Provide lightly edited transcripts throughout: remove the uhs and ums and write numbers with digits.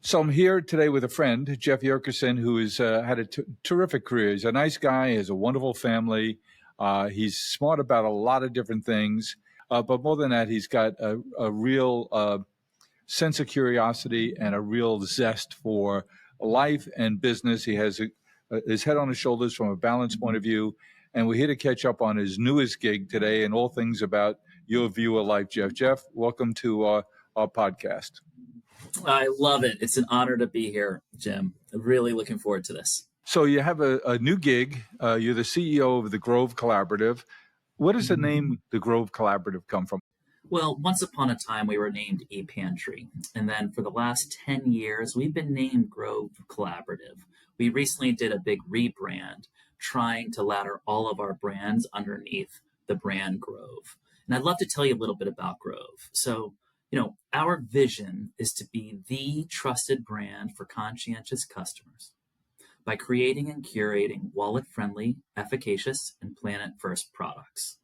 So I'm here today with a friend, Jeff Yurcisin, who has had a terrific career. He's a nice guy. He has a wonderful family. He's smart about a lot of different things. But more than that, he's got a real sense of curiosity and a real zest for life and business. He has his head on his shoulders from a balance point of view. And we're here to catch up on his newest gig today and all things about your view of life, Jeff. Jeff, welcome to our podcast. I love it. It's an honor to be here, Jim. I'm really looking forward to this. So you have a new gig. You're the CEO of the Grove Collaborative. Where does the name the Grove Collaborative come from? Well, once upon a time, we were named ePantry. And then for the last 10 years, we've been named Grove Collaborative. We recently did a big rebrand, trying to ladder all of our brands underneath the brand Grove. And I'd love to tell you a little bit about Grove. So, our vision is to be the trusted brand for conscientious customers by creating and curating wallet-friendly, efficacious, and planet-first products.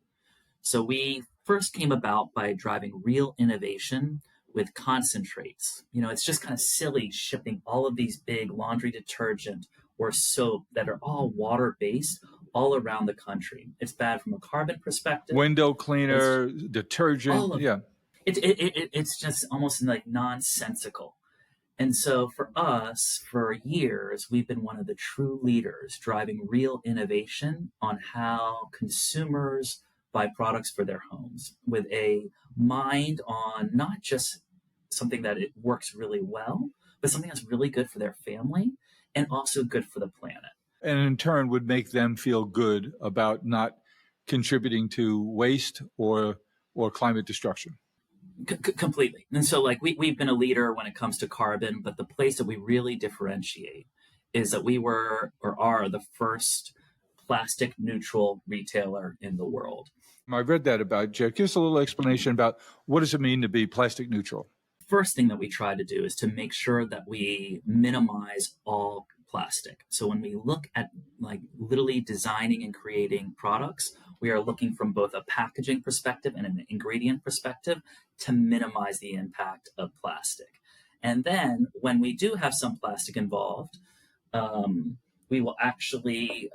So we first came about by driving real innovation with concentrates. It's just kind of silly shipping all of these big laundry detergent or soap that are all water-based all around the country. It's bad from a carbon perspective. Window cleaner, detergent, yeah. It's just almost like nonsensical. And so for us, for years, we've been one of the true leaders driving real innovation on how consumers buy products for their homes with a mind on not just something that it works really well, but something that's really good for their family and also good for the planet. And in turn would make them feel good about not contributing to waste or climate destruction. Completely. And so we've been a leader when it comes to carbon, but the place that we really differentiate is that we were or are the first plastic neutral retailer in the world. I read that about Jeff. Give us a little explanation about what does it mean to be plastic neutral? First thing that we try to do is to make sure that we minimize all plastic. So when we look at literally designing and creating products, we are looking from both a packaging perspective and an ingredient perspective to minimize the impact of plastic. And then when we do have some plastic involved, we will actually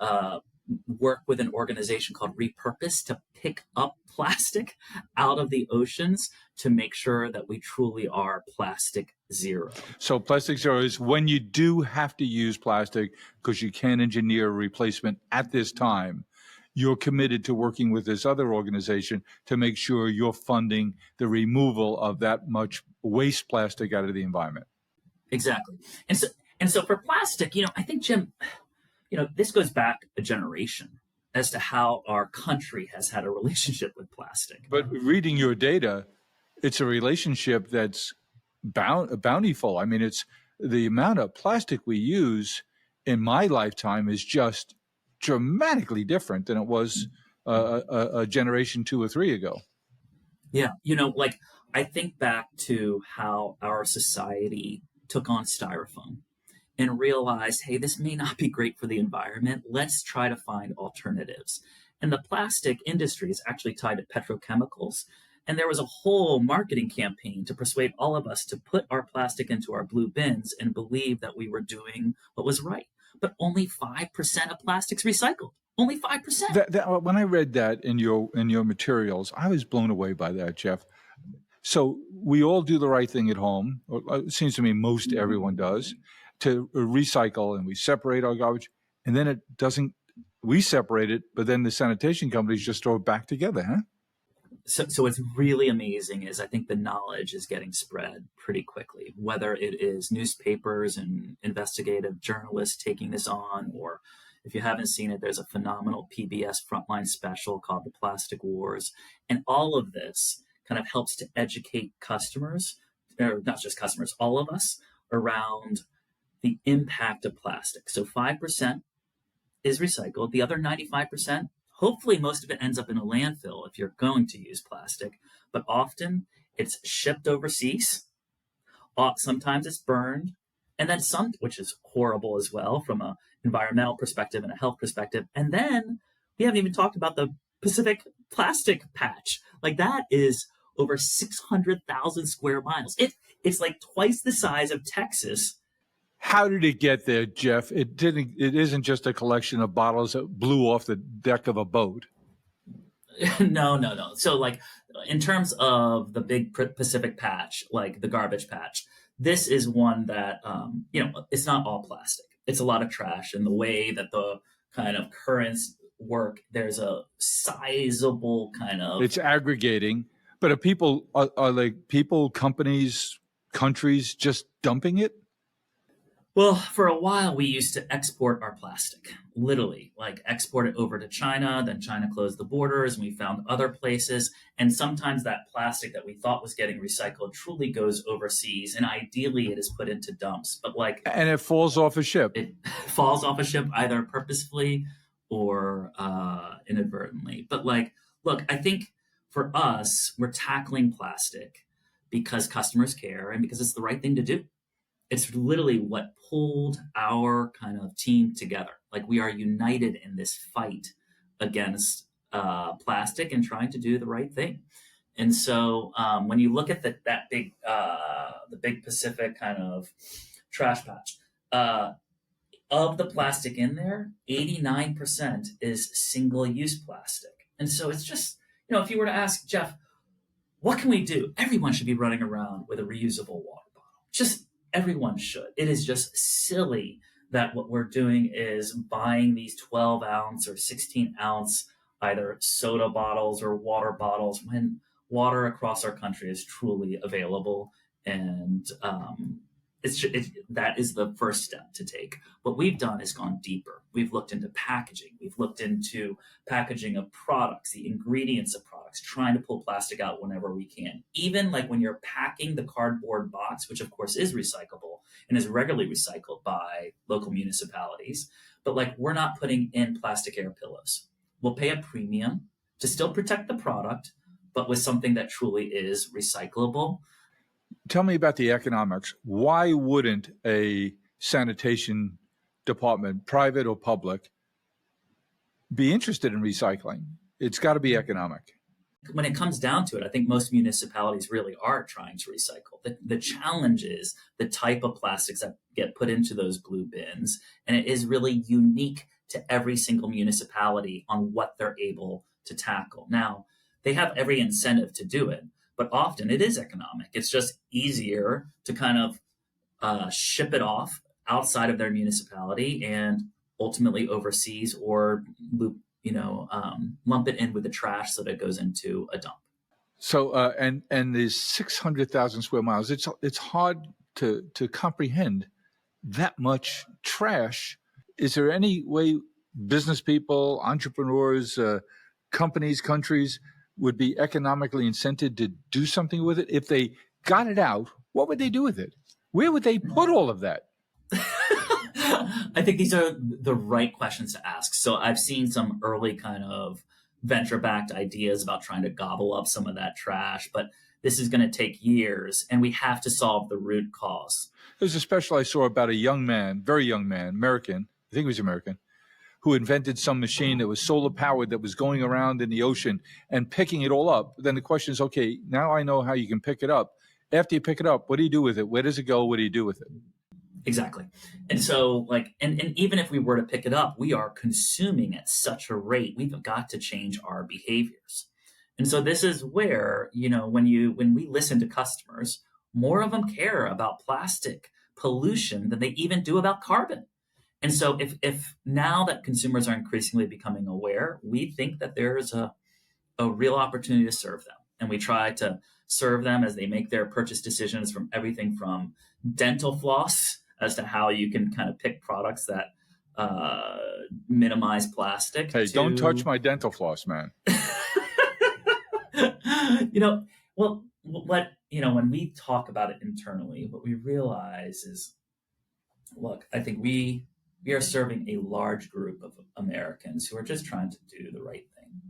work with an organization called Repurpose to pick up plastic out of the oceans to make sure that we truly are plastic zero. So plastic zero is when you do have to use plastic because you can't engineer a replacement at this time, you're committed to working with this other organization to make sure you're funding the removal of that much waste plastic out of the environment. Exactly. And so for plastic, I think, Jim, this goes back a generation as to how our country has had a relationship with plastic. But reading your data, it's a relationship that's bountiful. I mean, it's the amount of plastic we use in my lifetime is just dramatically different than it was a generation 2 or 3 ago. Yeah. I think back to how our society took on styrofoam and realized, hey, this may not be great for the environment. Let's try to find alternatives. And the plastic industry is actually tied to petrochemicals. And there was a whole marketing campaign to persuade all of us to put our plastic into our blue bins and believe that we were doing what was right. But only 5% of plastic's recycled. Only 5%. When I read that in your materials, I was blown away by that, Jeff. So we all do the right thing at home. It seems to me most everyone does, to recycle, and we separate our garbage. And then it doesn't, we separate it, but then the sanitation companies just throw it back together, huh? So what's really amazing is I think the knowledge is getting spread pretty quickly, whether it is newspapers and investigative journalists taking this on, or if you haven't seen it, there's a phenomenal PBS Frontline special called The Plastic Wars. And all of this kind of helps to educate customers, or not just customers, all of us, around the impact of plastic. So 5% is recycled. The other 95%, hopefully most of it ends up in a landfill if you're going to use plastic, but often it's shipped overseas. Sometimes it's burned, and then some, which is horrible as well from an environmental perspective and a health perspective. And then we haven't even talked about the Pacific plastic patch. Like that is over 600,000 square miles. It's like twice the size of Texas. How did it get there, Jeff? It isn't just a collection of bottles that blew off the deck of a boat. No. So like in terms of the big Pacific patch, like the garbage patch, this is one that it's not all plastic. It's a lot of trash, and the way that the kind of currents work, there's a sizable kind of. It's aggregating, but are like people, companies, countries just dumping it? Well, for a while, we used to export our plastic, literally, like export it over to China. Then China closed the borders and we found other places. And sometimes that plastic that we thought was getting recycled truly goes overseas. And ideally, it is put into dumps. But and it falls off a ship. It falls off a ship either purposefully or inadvertently. But look, I think for us, we're tackling plastic because customers care and because it's the right thing to do. It's literally what pulled our kind of team together. Like we are united in this fight against plastic and trying to do the right thing. And so when you look at the big Pacific kind of trash patch, of the plastic in there, 89% is single-use plastic. And so it's just, if you were to ask Jeff, what can we do? Everyone should be running around with a reusable water bottle. Just everyone should. It is just silly that what we're doing is buying these 12 ounce or 16 ounce either soda bottles or water bottles when water across our country is truly available. And that is the first step to take. What we've done is gone deeper. We've looked into packaging. We've looked into packaging of products, the ingredients of products, trying to pull plastic out whenever we can. Even like when you're packing the cardboard box, which of course is recyclable and is regularly recycled by local municipalities, but like we're not putting in plastic air pillows. We'll pay a premium to still protect the product, but with something that truly is recyclable. Tell me about the economics. Why wouldn't a sanitation department, private or public, be interested in recycling? It's got to be economic. When it comes down to it, I think most municipalities really are trying to recycle. The challenge is the type of plastics that get put into those blue bins, and it is really unique to every single municipality on what they're able to tackle. Now, they have every incentive to do it, but often it is economic. It's just easier to kind of ship it off outside of their municipality and ultimately overseas, or lump it in with the trash so that it goes into a dump. So and these 600,000 square miles, it's hard to comprehend that much trash. Is there any way business people, entrepreneurs, companies, countries would be economically incented to do something with it? If they got it out, what would they do with it? Where would they put all of that? I think these are the right questions to ask. So I've seen some early kind of venture-backed ideas about trying to gobble up some of that trash, but this is going to take years, and we have to solve the root cause. There's a special I saw about a young man, very young man, American, I think he was American, who invented some machine that was solar powered that was going around in the ocean and picking it all up. Then the question is, okay, now I know how you can pick it up. After you pick it up, what do you do with it? Where does it go? What do you do with it? Exactly. And so and even if we were to pick it up, we are consuming at such a rate, we've got to change our behaviors. And so this is where, when we listen to customers, more of them care about plastic pollution than they even do about carbon. And so if now that consumers are increasingly becoming aware, we think that there is a real opportunity to serve them. And we try to serve them as they make their purchase decisions, from everything from dental floss as to how you can kind of pick products that minimize plastic. Hey, don't touch my dental floss, man. When we talk about it internally, what we realize is, look, I think we are serving a large group of Americans who are just trying to do the right thing.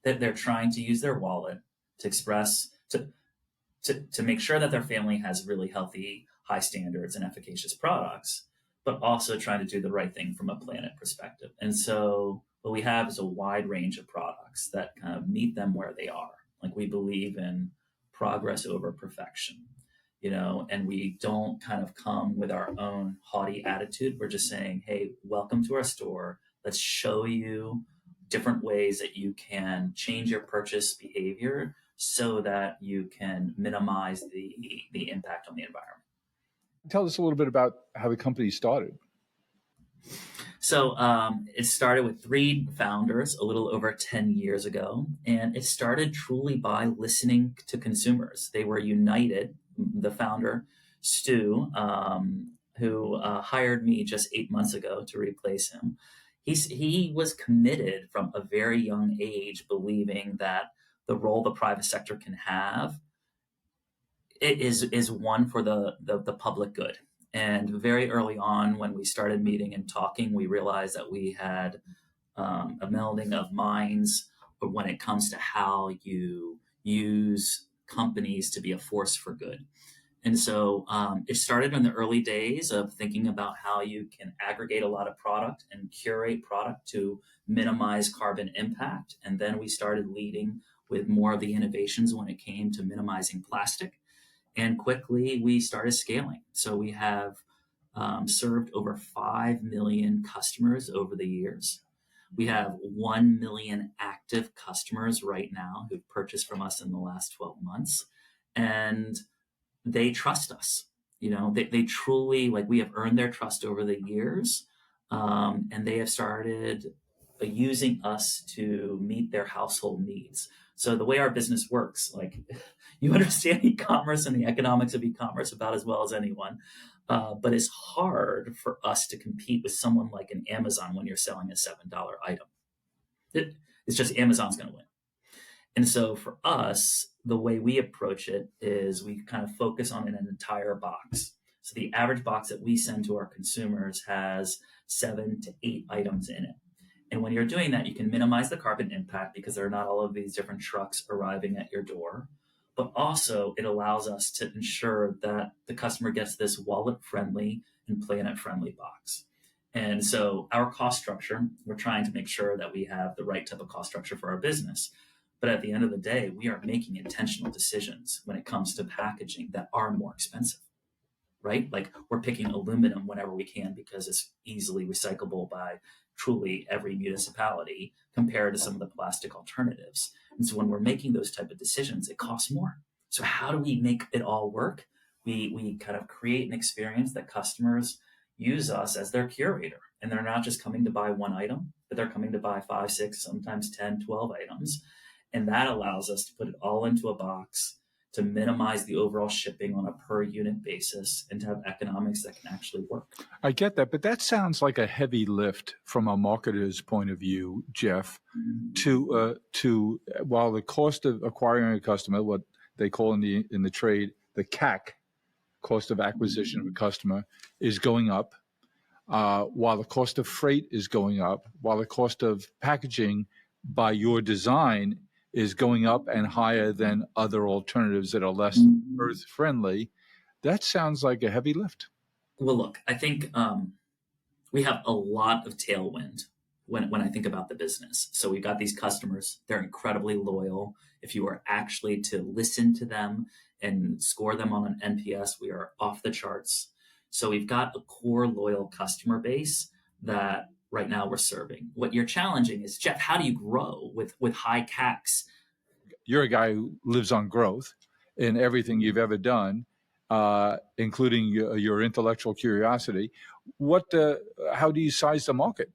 That they're trying to use their wallet to express, to make sure that their family has really healthy, high standards and efficacious products, but also trying to do the right thing from a planet perspective. And so what we have is a wide range of products that kind of meet them where they are. Like we believe in progress over perfection, and we don't kind of come with our own haughty attitude. We're just saying, hey, welcome to our store. Let's show you different ways that you can change your purchase behavior so that you can minimize the impact on the environment. Tell us a little bit about how the company started. So it started with 3 founders a little over 10 years ago, and it started truly by listening to consumers. They were united. The founder, Stu, who hired me just 8 months ago to replace him, he was committed from a very young age, believing that the role the private sector can have is one for the public good. And very early on, when we started meeting and talking, we realized that we had a melding of minds when it comes to how you use companies to be a force for good. And so it started in the early days of thinking about how you can aggregate a lot of product and curate product to minimize carbon impact. And then we started leading with more of the innovations when it came to minimizing plastic. And quickly we started scaling. So we have served over 5 million customers over the years. We have 1 million active customers right now who've purchased from us in the last 12 months. And they trust us. They truly, we have earned their trust over the years. And they have started using us to meet their household needs. So the way our business works, you understand e-commerce and the economics of e-commerce about as well as anyone. But it's hard for us to compete with someone like an Amazon when you're selling a $7 item. It's just Amazon's going to win. And so for us, the way we approach it is we kind of focus on an entire box. So the average box that we send to our consumers has 7 to 8 items in it. And when you're doing that, you can minimize the carbon impact because there are not all of these different trucks arriving at your door. But also it allows us to ensure that the customer gets this wallet-friendly and planet-friendly box. And so our cost structure, we're trying to make sure that we have the right type of cost structure for our business. But at the end of the day, we are making intentional decisions when it comes to packaging that are more expensive, right? We're picking aluminum whenever we can because it's easily recyclable by truly every municipality compared to some of the plastic alternatives. And so when we're making those type of decisions, it costs more. So how do we make it all work? We kind of create an experience that customers use us as their curator. And they're not just coming to buy one item, but they're coming to buy 5, 6, sometimes 10, 12 items. And that allows us to put it all into a box to minimize the overall shipping on a per unit basis and to have economics that can actually work. I get that, but that sounds like a heavy lift from a marketer's point of view, Jeff, to while the cost of acquiring a customer, what they call in the trade, the CAC, cost of acquisition of a customer, is going up, while the cost of freight is going up, while the cost of packaging by your design is going up and higher than other alternatives that are less earth friendly. That sounds like a heavy lift. Well, look, I think we have a lot of tailwind when I think about the business. So we've got these customers, they're incredibly loyal. If you are actually to listen to them and score them on an NPS, we are off the charts. So we've got a core loyal customer base that right now we're serving. What you're challenging is, Jeff, how do you grow with high CACs? You're a guy who lives on growth in everything you've ever done, including your intellectual curiosity. How do you size the market?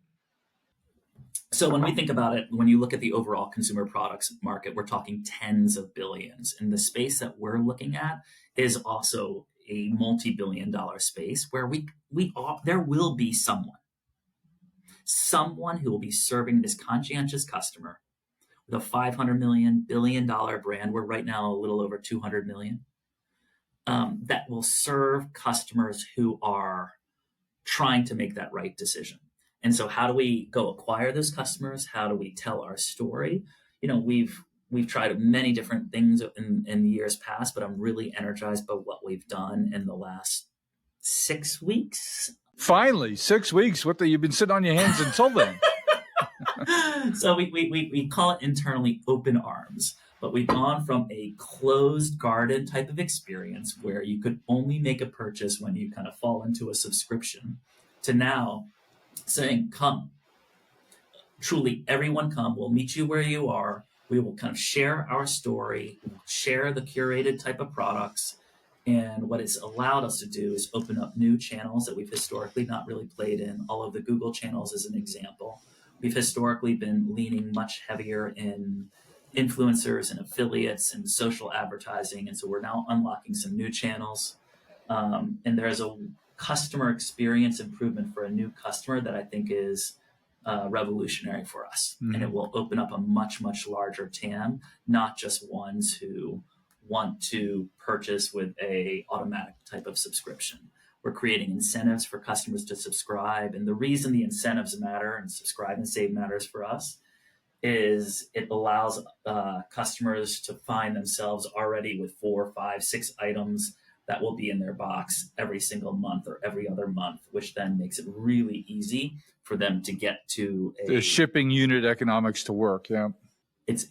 So when we think about it, when you look at the overall consumer products market, we're talking tens of billions. And the space that we're looking at is also a multi-billion-dollar space where there will be someone who will be serving this conscientious customer with a $500 billion brand. We're right now a little over 200 million. That will serve customers who are trying to make that right decision. And so how do we go acquire those customers? How do we tell our story? We've tried many different things in years past, but I'm really energized by what we've done in the last 6 weeks. Finally, 6 weeks. You've been sitting on your hands until then. So we call it internally open arms. But we've gone from a closed garden type of experience where you could only make a purchase when you kind of fall into a subscription to now saying, come, truly everyone come. We'll meet you where you are. We will kind of share our story, share the curated type of products. And what it's allowed us to do is open up new channels that we've historically not really played in. All of the Google channels is an example. We've historically been leaning much heavier in influencers and affiliates and social advertising. And so we're now unlocking some new channels. And there's a customer experience improvement for a new customer that I think is revolutionary for us. And it will open up a much, much larger TAM, not just ones who want to purchase with a automatic type of subscription. We're creating incentives for customers to subscribe. And the reason the incentives matter and subscribe and save matters for us is it allows customers to find themselves already with 4, 5, 6 items that will be in their box every single month or every other month, which then makes it really easy for them to get to the shipping unit economics to work. Yeah.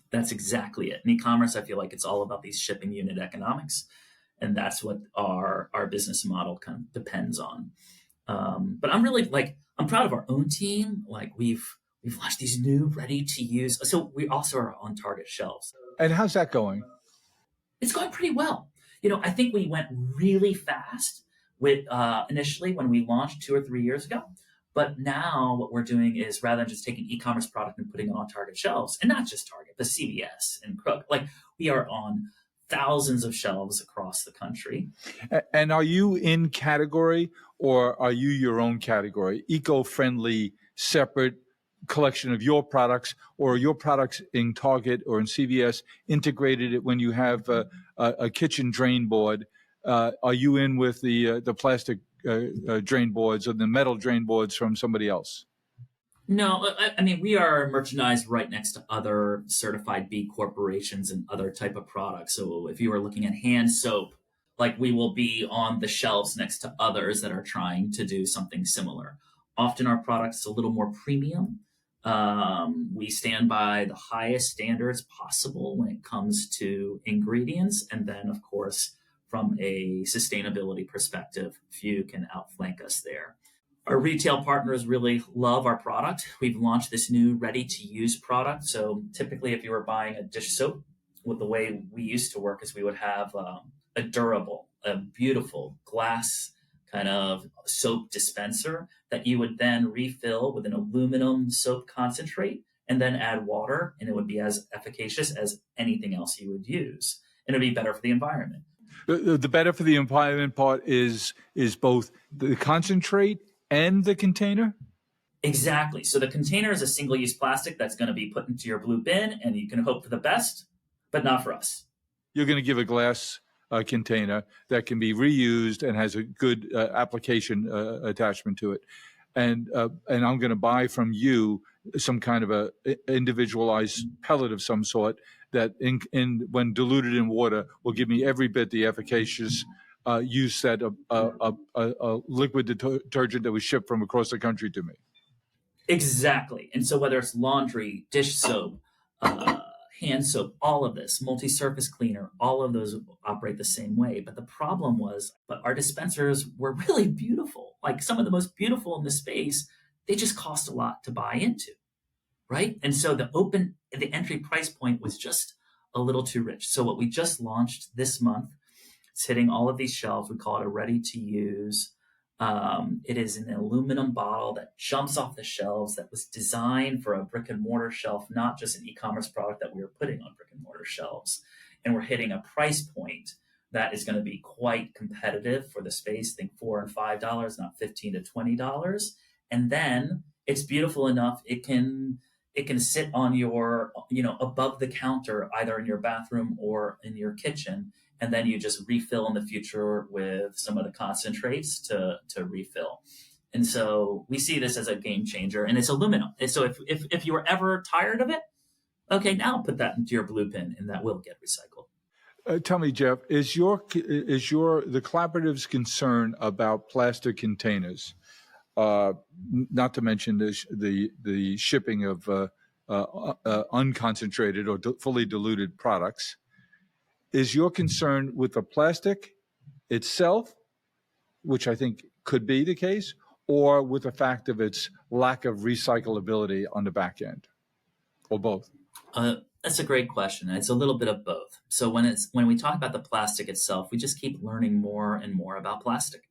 That's exactly it. In e-commerce, I feel like it's all about these shipping unit economics. And that's what our business model kind of depends on. But I'm really I'm proud of our own team. Like we've launched these new ready to use. So we also are on Target shelves. And how's that going? It's going pretty well. I think we went really fast with initially when we launched 2 or 3 years ago. But now what we're doing is rather than just taking e-commerce product and putting it on Target shelves, and not just Target, but CVS and Kroger, we are on thousands of shelves across the country. And are you in category or are you your own category? Eco-friendly, separate collection of your products, or are your products in Target or in CVS integrated when you have a kitchen drain board? Are you in with the plastic drain boards or the metal drain boards from somebody else? No, I mean, we are merchandised right next to other certified B corporations and other type of products. So if you are looking at hand soap, we will be on the shelves next to others that are trying to do something similar. Often our product is a little more premium. We stand by the highest standards possible when it comes to ingredients. And then, of course, from a sustainability perspective, few can outflank us there. Our retail partners really love our product. We've launched this new ready-to-use product. So typically, if you were buying a dish soap, with the way we used to work is we would have a durable, a beautiful glass kind of soap dispenser that you would then refill with an aluminum soap concentrate and then add water, and it would be as efficacious as anything else you would use. And it would be better for the environment. The better for the environment part is both the concentrate and the container? Exactly. So the container is a single-use plastic that's going to be put into your blue bin, and you can hope for the best, but not for us. You're going to give a glass container that can be reused and has a good application attachment to it. And I'm going to buy from you some kind of a individualized pellet of some sort that when diluted in water will give me every bit the efficacious use that a liquid detergent that was shipped from across the country to me. Exactly. And so whether it's laundry, dish soap, hand soap, all of this, multi-surface cleaner, all of those operate the same way. But the problem was, our dispensers were really beautiful, like some of the most beautiful in the space. They just cost a lot to buy into, right? And so the entry price point was just a little too rich. So what we just launched this month, it's hitting all of these shelves. We call it a ready-to-use. It is an aluminum bottle that jumps off the shelves, that was designed for a brick and mortar shelf, not just an e-commerce product that we were putting on brick and mortar shelves. And we're hitting a price point that is going to be quite competitive for the space. Think $4 and $5, not $15 to $20. And then it's beautiful enough. It can sit on your, above the counter, either in your bathroom or in your kitchen. And then you just refill in the future with some of the concentrates to refill. And so we see this as a game changer, and it's aluminum. And so if you were ever tired of it, okay, now put that into your blue bin and that will get recycled. Tell me, Jeff, is the collaborative's concern about plastic containers, not to mention the shipping of unconcentrated or fully diluted products. Is your concern with the plastic itself, which I think could be the case, or with the fact of its lack of recyclability on the back end, or both? That's a great question. It's a little bit of both. So when we talk about the plastic itself, we just keep learning more and more about plastic.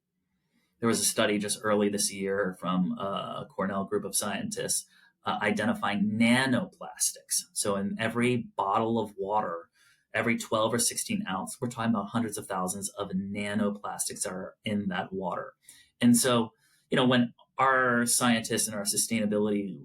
There was a study just early this year from a Cornell group of scientists identifying nanoplastics. So in every bottle of water, every 12 or 16 ounce, we're talking about hundreds of thousands of nanoplastics are in that water. And so, when our scientists and our sustainability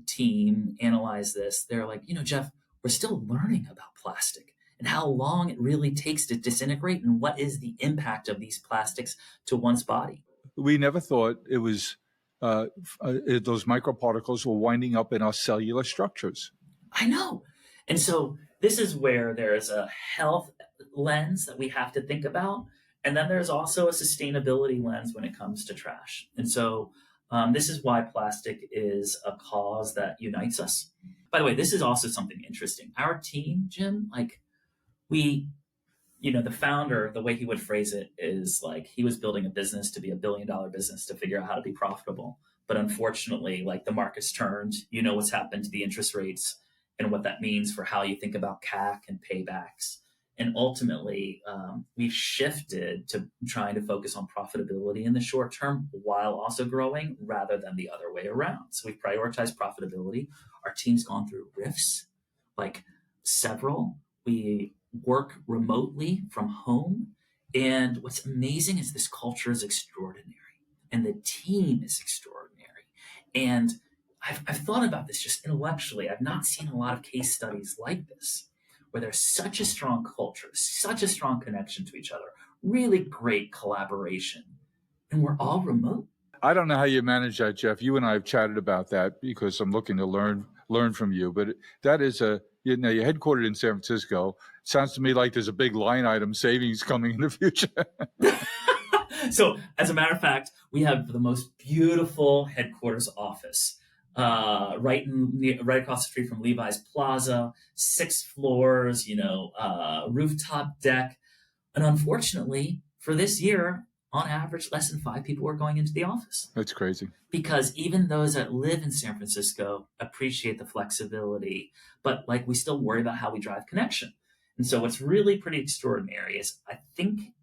team analyze this, they're like, Jeff, we're still learning about plastic and how long it really takes to disintegrate and what is the impact of these plastics to one's body. We never thought it was those microparticles were winding up in our cellular structures. I know. And so this is where there's a health lens that we have to think about. And then there's also a sustainability lens when it comes to trash. And so this is why plastic is a cause that unites us. By the way, this is also something interesting. Our team, Jim, the founder, the way he would phrase it is like he was building a business to be $1 billion business to figure out how to be profitable. But unfortunately, the market's turned, what's happened to the interest rates and what that means for how you think about CAC and paybacks. And ultimately, we've shifted to trying to focus on profitability in the short term while also growing rather than the other way around. So we've prioritized profitability. Our team's gone through rifts, several. We work remotely from home. And what's amazing is this culture is extraordinary and the team is extraordinary. And I've thought about this just intellectually. I've not seen a lot of case studies like this, where there's such a strong culture, such a strong connection to each other, really great collaboration, and we're all remote. I don't know how you manage that, Jeff. You and I have chatted about that because I'm looking to learn from you. But that is you're headquartered in San Francisco. Sounds to me like there's a big line item savings coming in the future. So, as a matter of fact, we have the most beautiful headquarters office. Right across the street from Levi's Plaza, 6 floors, rooftop deck. And unfortunately, for this year, on average, less than 5 people are going into the office. That's crazy. Because even those that live in San Francisco appreciate the flexibility, but we still worry about how we drive connection. And so what's really pretty extraordinary is I think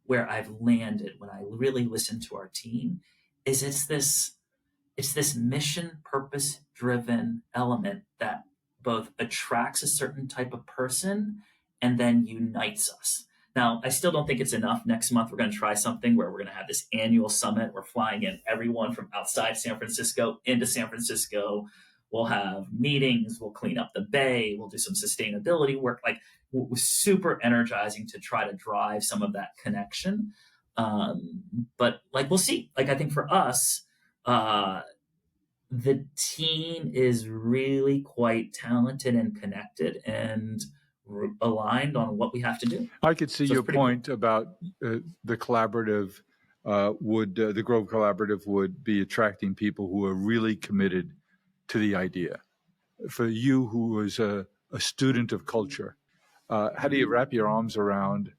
where I've landed when I really listen to our team is it's this mission purpose driven element that both attracts a certain type of person and then unites us. Now, I still don't think it's enough. Next month, we're going to try something where we're going to have this annual summit. We're flying in everyone from outside San Francisco into San Francisco. We'll have meetings. We'll clean up the bay. We'll do some sustainability work. It was super energizing to try to drive some of that connection. But we'll see. I think for us, the team is really quite talented and connected and aligned on what we have to do. I could see your point cool about the collaborative the Grove Collaborative would be attracting people who are really committed to the idea. For you, who was a student of culture, how do you wrap your arms around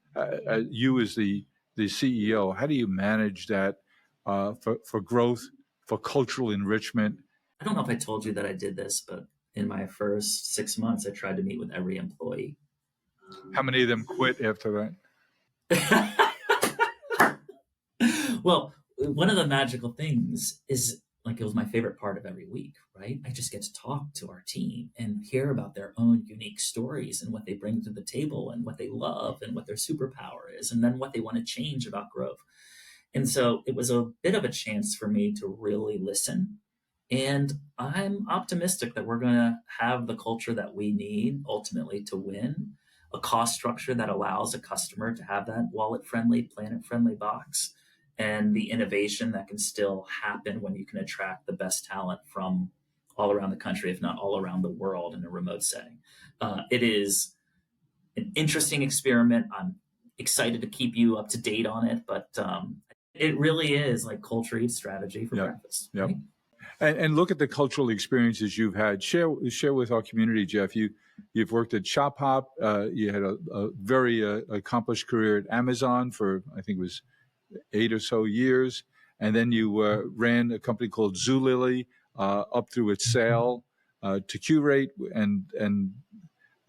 you as the CEO? How do you manage that for growth, for cultural enrichment? I don't know if I told you that I did this, but in my first 6 months, I tried to meet with every employee. How many of them quit after that? Well, one of the magical things is it was my favorite part of every week, right? I just get to talk to our team and hear about their own unique stories and what they bring to the table and what they love and what their superpower is, and then what they want to change about Grove. And so it was a bit of a chance for me to really listen. And I'm optimistic that we're going to have the culture that we need ultimately to win, a cost structure that allows a customer to have that wallet-friendly, planet-friendly box, and the innovation that can still happen when you can attract the best talent from all around the country, if not all around the world in a remote setting. It is an interesting experiment. I'm excited to keep you up to date on it, but it really is culture eats strategy for breakfast. Yep. Right? And look at the cultural experiences you've had. Share with our community, Jeff. You've worked at Shop Hop. You had a very accomplished career at Amazon for, I think it was 8 or so years, and then you ran a company called Zulily up through its sale to Curate, and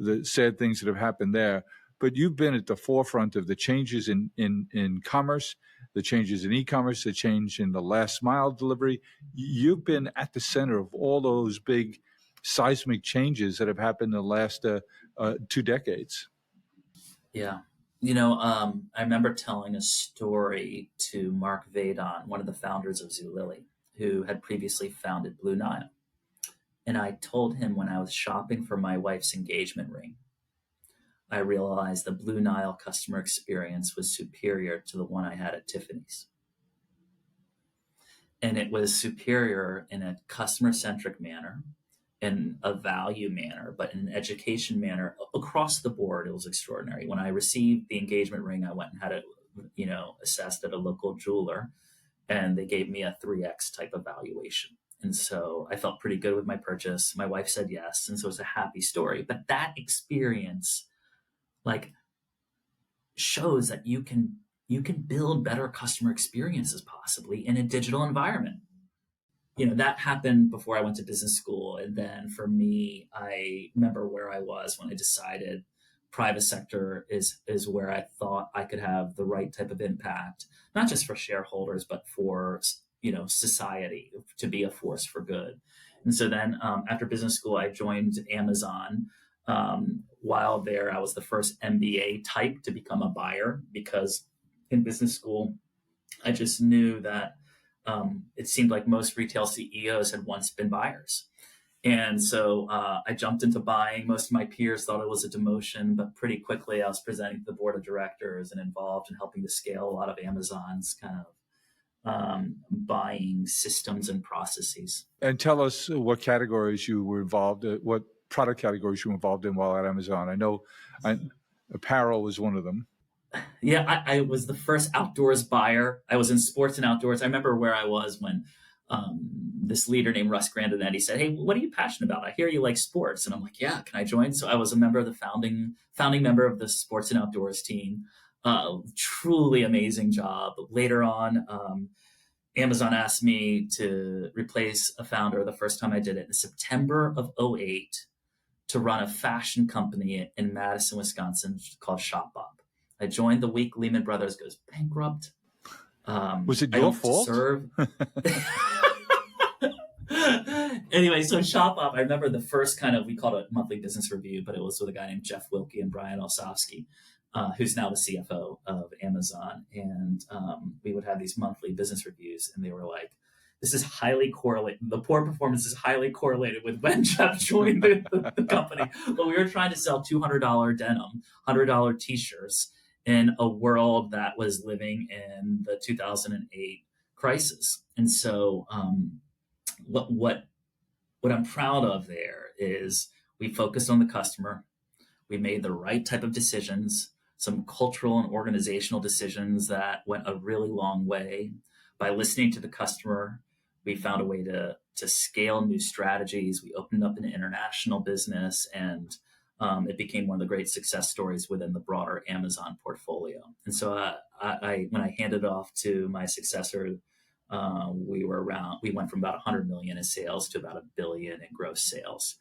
the sad things that have happened there. But you've been at the forefront of the changes in commerce, the changes in e-commerce, the change in the last mile delivery. You've been at the center of all those big seismic changes that have happened in the last 2 decades. Yeah. I remember telling a story to Mark Vadon, one of the founders of Zulily, who had previously founded Blue Nile. And I told him when I was shopping for my wife's engagement ring, I realized the Blue Nile customer experience was superior to the one I had at Tiffany's. And it was superior in a customer centric manner, in a value manner, but in an education manner across the board. It was extraordinary. When I received the engagement ring, I went and had it, assessed at a local jeweler, and they gave me a 3x type of valuation. And so I felt pretty good with my purchase. My wife said yes. And so it's a happy story. But that experience, like, shows that you can build better customer experiences possibly in a digital environment. That happened before I went to business school. And then for me, I remember where I was when I decided private sector is where I thought I could have the right type of impact, not just for shareholders, but for, society, to be a force for good. And so then after business school, I joined Amazon. While there, I was the first MBA type to become a buyer, because in business school, I just knew that it seemed like most retail CEOs had once been buyers. And so I jumped into buying. Most of my peers thought it was a demotion, but pretty quickly I was presenting to the board of directors and involved in helping to scale a lot of Amazon's kind of buying systems and processes. And tell us what categories you were involved in, what product categories you were involved in while at Amazon. I know apparel was one of them. Yeah, I was the first outdoors buyer. I was in sports and outdoors. I remember where I was when this leader named Russ Grandinetti said, "Hey, what are you passionate about? I hear you like sports." And I'm like, "Yeah, can I join?" So I was a member of the founding member of the sports and outdoors team. Truly amazing job. Later on, Amazon asked me to replace a founder the first time I did it in September of 2008 to run a fashion company in Madison, Wisconsin called Shop Hop. I joined the week Lehman Brothers goes bankrupt. Was it your fault? Anyway, so Shop Hop, I remember the first we called it monthly business review, but it was with a guy named Jeff Wilke and Brian Olsavsky, who's now the CFO of Amazon. And we would have these monthly business reviews, and they were like, this is highly correlated. The poor performance is highly correlated with when Jeff joined the company. But we were trying to sell $200 denim, $100 t-shirts in a world that was living in the 2008 crisis. And so what I'm proud of there is we focused on the customer. We made the right type of decisions, some cultural and organizational decisions that went a really long way. By listening to the customer, we found a way to scale new strategies. We opened up an international business, and it became one of the great success stories within the broader Amazon portfolio. And so when I handed off to my successor, we went from about 100 million in sales to about $1 billion in gross sales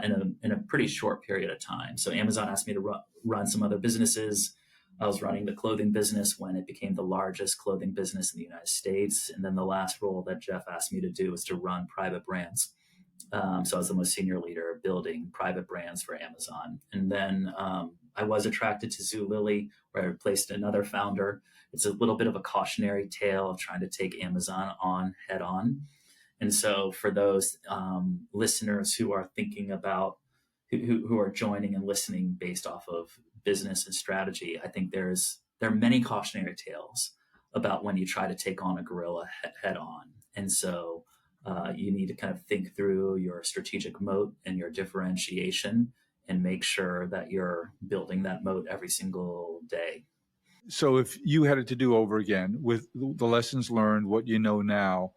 in a pretty short period of time. So Amazon asked me to run some other businesses. I was running the clothing business when it became the largest clothing business in the United States. And then the last role that Jeff asked me to do was to run private brands. So I was the most senior leader building private brands for Amazon. And then I was attracted to Zulily, where I replaced another founder. It's a little bit of a cautionary tale of trying to take Amazon on head on. And so for those listeners who are thinking about, who are joining and listening based off of business and strategy, I think there are many cautionary tales about when you try to take on a gorilla head on. And so you need to kind of think through your strategic moat and your differentiation and make sure that you're building that moat every single day. So if you had it to do over again with the lessons learned, what you know now,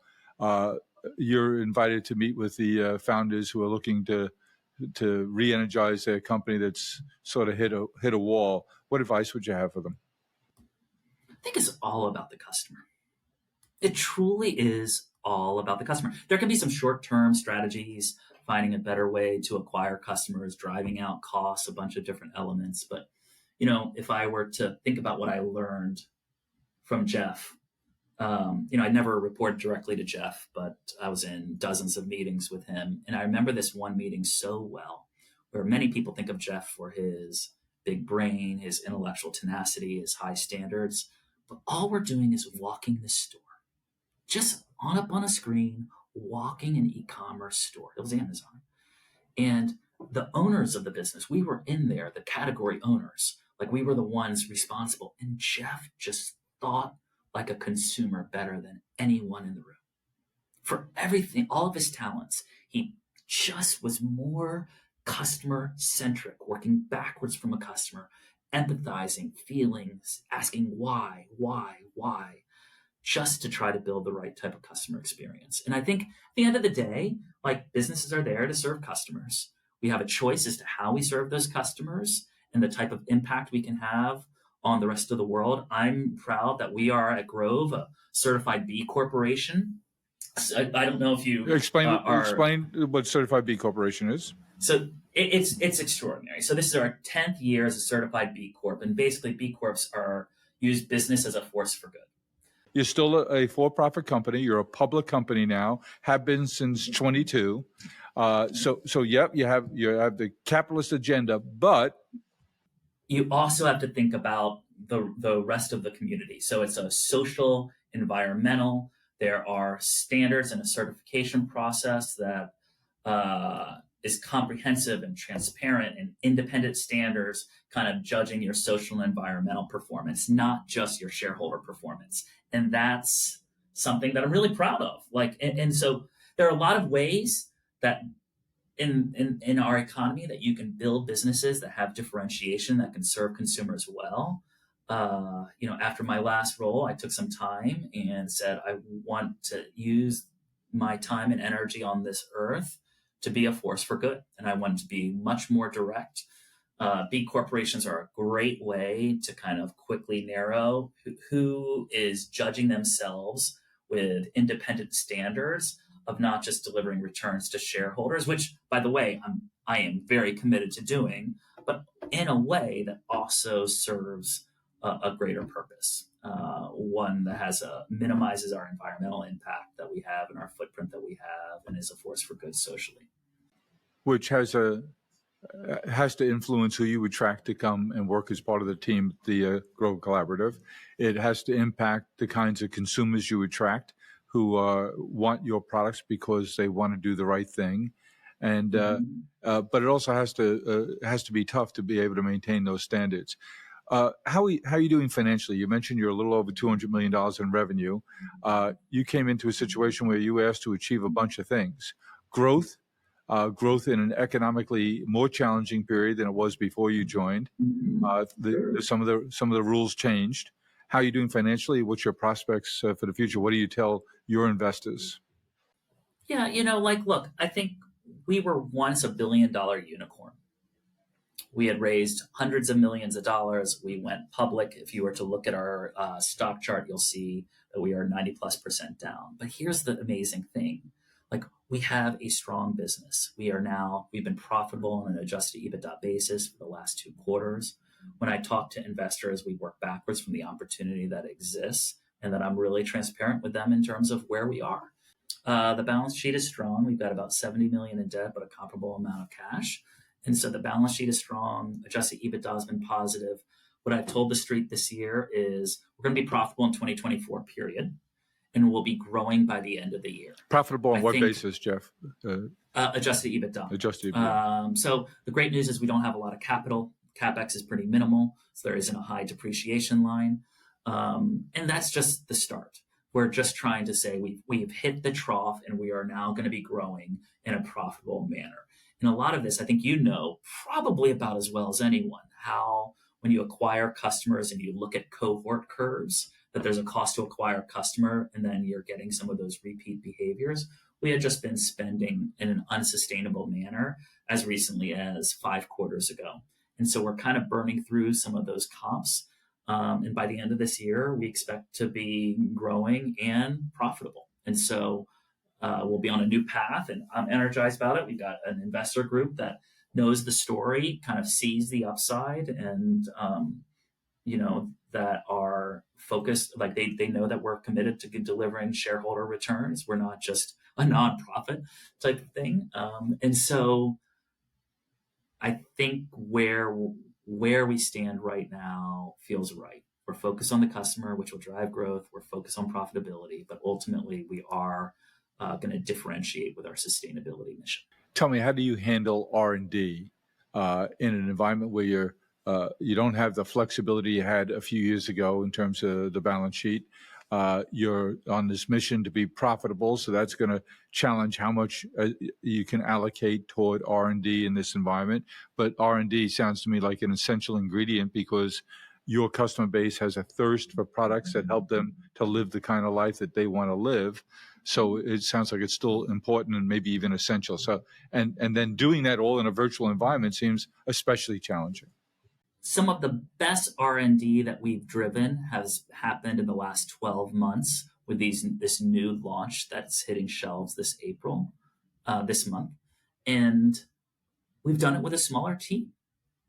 you're invited to meet with the founders who are looking to re-energize their company that's sort of hit a wall. What advice would you have for them? I think it's all about the customer. It truly is all about the customer. There can be some short-term strategies, finding a better way to acquire customers, driving out costs, a bunch of different elements. But, if I were to think about what I learned from Jeff, I never reported directly to Jeff, but I was in dozens of meetings with him. And I remember this one meeting so well, where many people think of Jeff for his big brain, his intellectual tenacity, his high standards. But all we're doing is walking the store, just up on a screen, walking an e-commerce store. It was Amazon. And the owners of the business, we were in there, the category owners, like we were the ones responsible. And Jeff just thought like a consumer better than anyone in the room. For everything, all of his talents, he just was more customer centric, working backwards from a customer, empathizing, feelings, asking why, just to try to build the right type of customer experience. And I think at the end of the day, like businesses are there to serve customers. We have a choice as to how we serve those customers and the type of impact we can have on the rest of the world. I'm proud that we are at Grove, a certified B Corporation. So I don't know if you explain what Certified B Corporation is. So it's extraordinary. So this is our 10th year as a certified B Corp, and basically B Corps use business as a force for good. You're still a for-profit company. You're a public company now. Have been since 22. So yep, you have the capitalist agenda, but you also have to think about the rest of the community. So it's a social, environmental. There are standards and a certification process that is comprehensive and transparent, and independent standards kind of judging your social and environmental performance, not just your shareholder performance. And that's something that I'm really proud of. And so there are a lot of ways that in our economy that you can build businesses that have differentiation that can serve consumers well. After my last role, I took some time and said, I want to use my time and energy on this earth to be a force for good. And I want to be much more direct. B corporations are a great way to kind of quickly narrow who is judging themselves with independent standards of not just delivering returns to shareholders, which, by the way, I am very committed to doing, but in a way that also serves a greater purpose, one that minimizes our environmental impact that we have and our footprint that we have, and is a force for good socially. Which has to influence who you attract to come and work as part of the team, the Grove Collaborative. It has to impact the kinds of consumers you attract who want your products because they want to do the right thing, and but it also has to be tough to be able to maintain those standards. How are you doing financially? You mentioned you're a little over $200 million in revenue. You came into a situation where you were asked to achieve a bunch of things: growth in an economically more challenging period than it was before you joined. Some of the rules changed. How are you doing financially? What's your prospects for the future? What do you tell your investors? Yeah, look, I think we were once $1 billion unicorn. We had raised hundreds of millions of dollars. We went public. If you were to look at our stock chart, you'll see that we are 90+% down. But here's the amazing thing. We have a strong business. We've been profitable on an adjusted EBITDA basis for the last 2 quarters. When I talk to investors, we work backwards from the opportunity that exists, and that I'm really transparent with them in terms of where we are. The balance sheet is strong. We've got about $70 million in debt, but a comparable amount of cash. And so the balance sheet is strong. Adjusted EBITDA has been positive. What I've told the street this year is we're going to be profitable in 2024, period. And we'll be growing by the end of the year. Profitable on what basis, Jeff? Adjusted EBITDA. Adjusted EBITDA. So the great news is we don't have a lot of capital. CapEx is pretty minimal, so there isn't a high depreciation line. And that's just the start. We're just trying to say we've hit the trough, and we are now going to be growing in a profitable manner. And a lot of this, I think probably about as well as anyone, how when you acquire customers and you look at cohort curves, that there's a cost to acquire a customer, and then you're getting some of those repeat behaviors. we had just been spending in an unsustainable manner as recently as 5 quarters ago. And so we're kind of burning through some of those comps. And by the end of this year, we expect to be growing and profitable. And so we'll be on a new path, and I'm energized about it. We've got an investor group that knows the story, kind of sees the upside, and that are focused. Like they know that we're committed to delivering shareholder returns. We're not just a nonprofit type of thing. And so I think where we stand right now feels right. We're focused on the customer, which will drive growth. We're focused on profitability, but ultimately we are going to differentiate with our sustainability mission. Tell me, how do you handle R&D in an environment where you don't have the flexibility you had a few years ago in terms of the balance sheet? You're on this mission to be profitable, so that's going to challenge how much you can allocate toward R&D in this environment. But R&D sounds to me like an essential ingredient because your customer base has a thirst for products that help them to live the kind of life that they want to live. So it sounds like it's still important and maybe even essential. So and then doing that all in a virtual environment seems especially challenging. Some of the best R&D that we've driven has happened in the last 12 months with this new launch that's hitting shelves this month. And we've done it with a smaller team.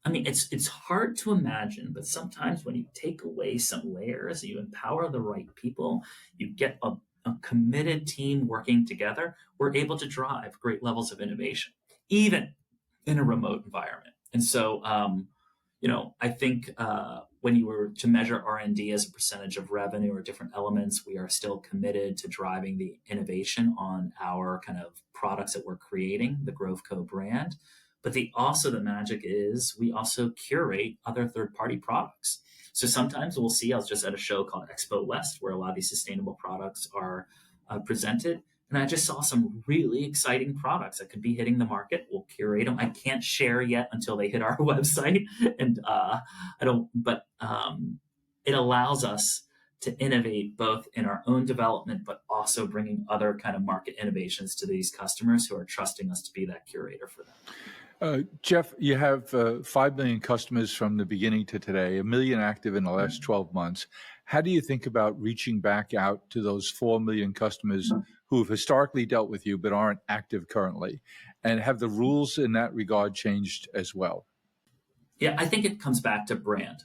I mean, it's hard to imagine, but sometimes when you take away some layers, you empower the right people, you get a committed team working together, we're able to drive great levels of innovation, even in a remote environment. And so, I think when you were to measure R&D as a percentage of revenue or different elements, we are still committed to driving the innovation on our kind of products that we're creating, the Grove Co. brand. But the magic is we also curate other third-party products. So sometimes we'll see, I was just at a show called Expo West, where a lot of these sustainable products are presented. And I just saw some really exciting products that could be hitting the market. We'll curate them. I can't share yet until they hit our website. And it allows us to innovate both in our own development, but also bringing other kind of market innovations to these customers who are trusting us to be that curator for them. Jeff, you have 5 million customers from the beginning to today, 1 million active in the last 12 months. How do you think about reaching back out to those 4 million customers who have historically dealt with you but aren't active currently? And have the rules in that regard changed as well? Yeah, I think it comes back to brand.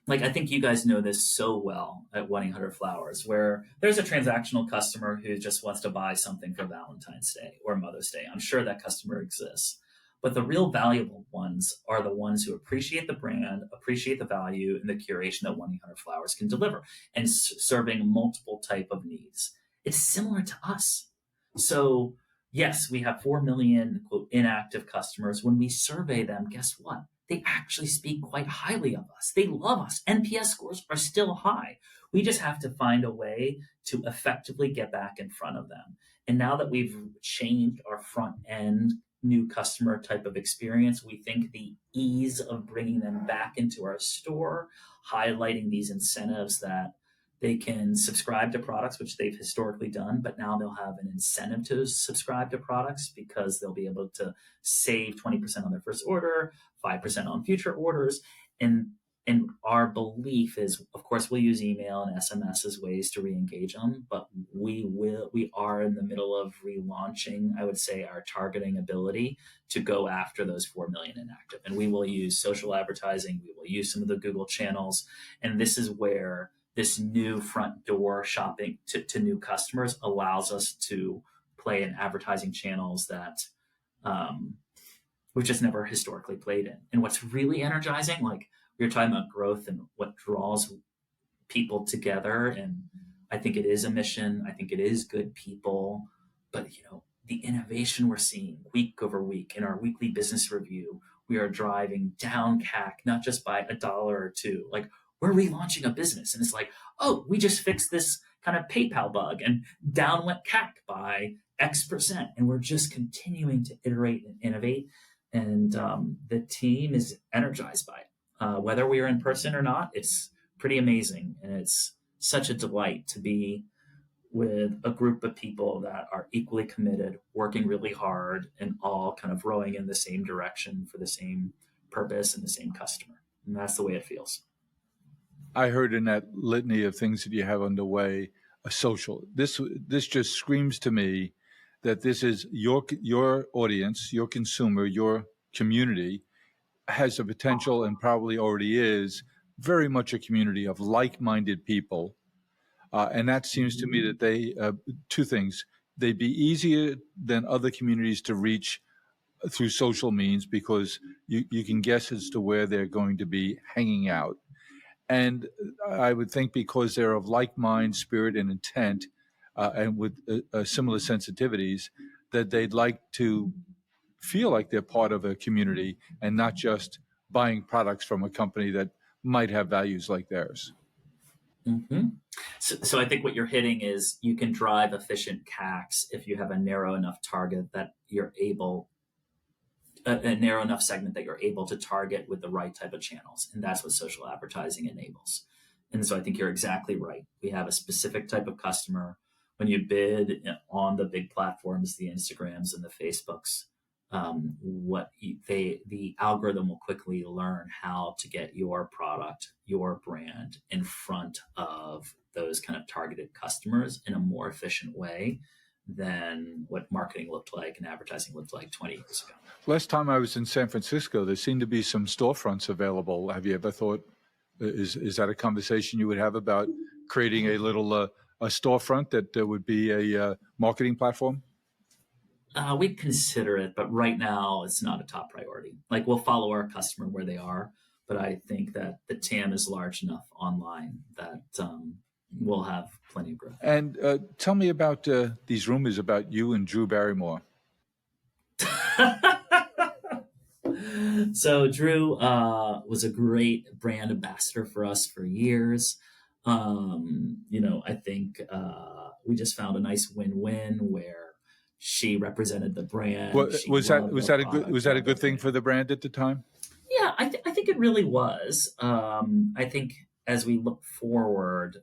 Like, I think you guys know this so well at 1-800-Flowers, where there's a transactional customer who just wants to buy something for Valentine's Day or Mother's Day. I'm sure that customer exists. But the real valuable ones are the ones who appreciate the brand, appreciate the value, and the curation that 1-800-Flowers can deliver, and serving multiple type of needs. It's similar to us. So yes, we have 4 million, quote, inactive customers. When we survey them, guess what? They actually speak quite highly of us. They love us. NPS scores are still high. We just have to find a way to effectively get back in front of them. And now that we've changed our front end new customer type of experience, we think the ease of bringing them back into our store, highlighting these incentives that they can subscribe to products, which they've historically done, but now they'll have an incentive to subscribe to products because they'll be able to save 20% on their first order, 5% on future orders. And our belief is, of course, we'll use email and SMS as ways to re-engage them, but we are in the middle of relaunching, I would say, our targeting ability to go after those 4 million inactive. And we will use social advertising. We will use some of the Google channels. And this is where this new front door shopping to new customers allows us to play in advertising channels that we've just never historically played in. And what's really energizing, like, we were talking about growth and what draws people together. And I think it is a mission. I think it is good people. But, the innovation we're seeing week over week in our weekly business review, we are driving down CAC, not just by $1 or $2. Like, we're relaunching a business. And it's like, oh, we just fixed this kind of PayPal bug and down went CAC by X%. And we're just continuing to iterate and innovate. And the team is energized by it. Whether we are in person or not, it's pretty amazing. And it's such a delight to be with a group of people that are equally committed, working really hard, and all kind of rowing in the same direction for the same purpose and the same customer. And that's the way it feels. I heard in that litany of things that you have underway, a social. This just screams to me that this is your audience, your consumer, your community has the potential, and probably already is, very much a community of like-minded people. And that seems to me that they, two things, they'd be easier than other communities to reach through social means because you can guess as to where they're going to be hanging out. And I would think because they're of like mind, spirit, and intent, and with similar sensitivities, that they'd like to feel like they're part of a community and not just buying products from a company that might have values like theirs. Mm-hmm. So I think what you're hitting is you can drive efficient CACs if you have a narrow enough target that you're able, a narrow enough segment that you're able to target with the right type of channels. And that's what social advertising enables. And so I think you're exactly right. We have a specific type of customer. When you bid on the big platforms, the Instagrams and the Facebooks, the algorithm will quickly learn how to get your product, your brand in front of those kind of targeted customers in a more efficient way than what marketing looked like and advertising looked like 20 years ago. Last time I was in San Francisco, there seemed to be some storefronts available. Have you ever thought, is that a conversation you would have about creating a little a storefront that would be a marketing platform? We'd consider it, but right now it's not a top priority. Like we'll follow our customer where they are, but I think that the TAM is large enough online that we'll have plenty of growth. And tell me about these rumors about you and Drew Barrymore. So Drew was a great brand ambassador for us for years. I think we just found a nice win-win where she represented the brand. Was that a good thing for the brand at the time? Yeah, I think it really was. I think as we look forward,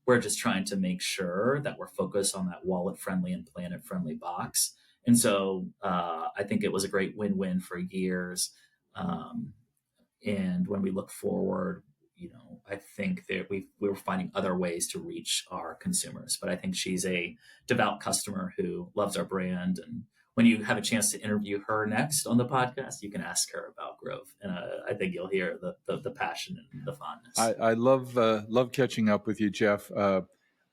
we're just trying to make sure that we're focused on that wallet-friendly and planet-friendly box. And so I think it was a great win-win for years. And when we look forward, I think that we were finding other ways to reach our consumers. But I think she's a devout customer who loves our brand. And when you have a chance to interview her next on the podcast, you can ask her about Grove. And I think you'll hear the passion and the fondness. I love catching up with you, Jeff.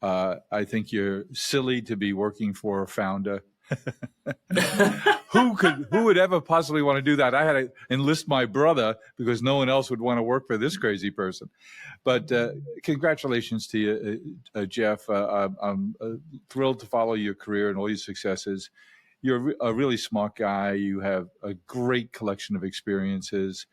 I think you're silly to be working for a founder. Who would ever possibly want to do that? I had to enlist my brother because no one else would want to work for this crazy person. But congratulations to you, Jeff. I'm thrilled to follow your career and all your successes. You're a really smart guy. You have a great collection of experiences.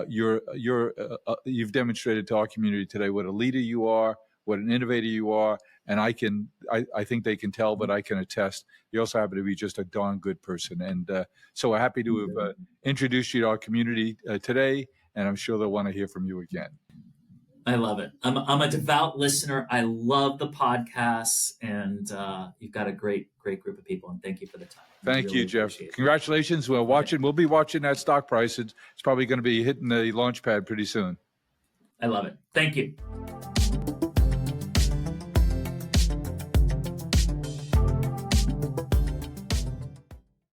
You've demonstrated to our community today what a leader you are, what an innovator you are. And I think they can tell, but I can attest. You also happen to be just a darn good person. And so we're happy to have introduced you to our community today. And I'm sure they'll want to hear from you again. I love it. I'm a devout listener. I love the podcasts, and you've got a great group of people. And thank you for the time. Thank you, Jeff. Congratulations. We'll be watching that stock price. It's probably going to be hitting the launch pad pretty soon. I love it. Thank you.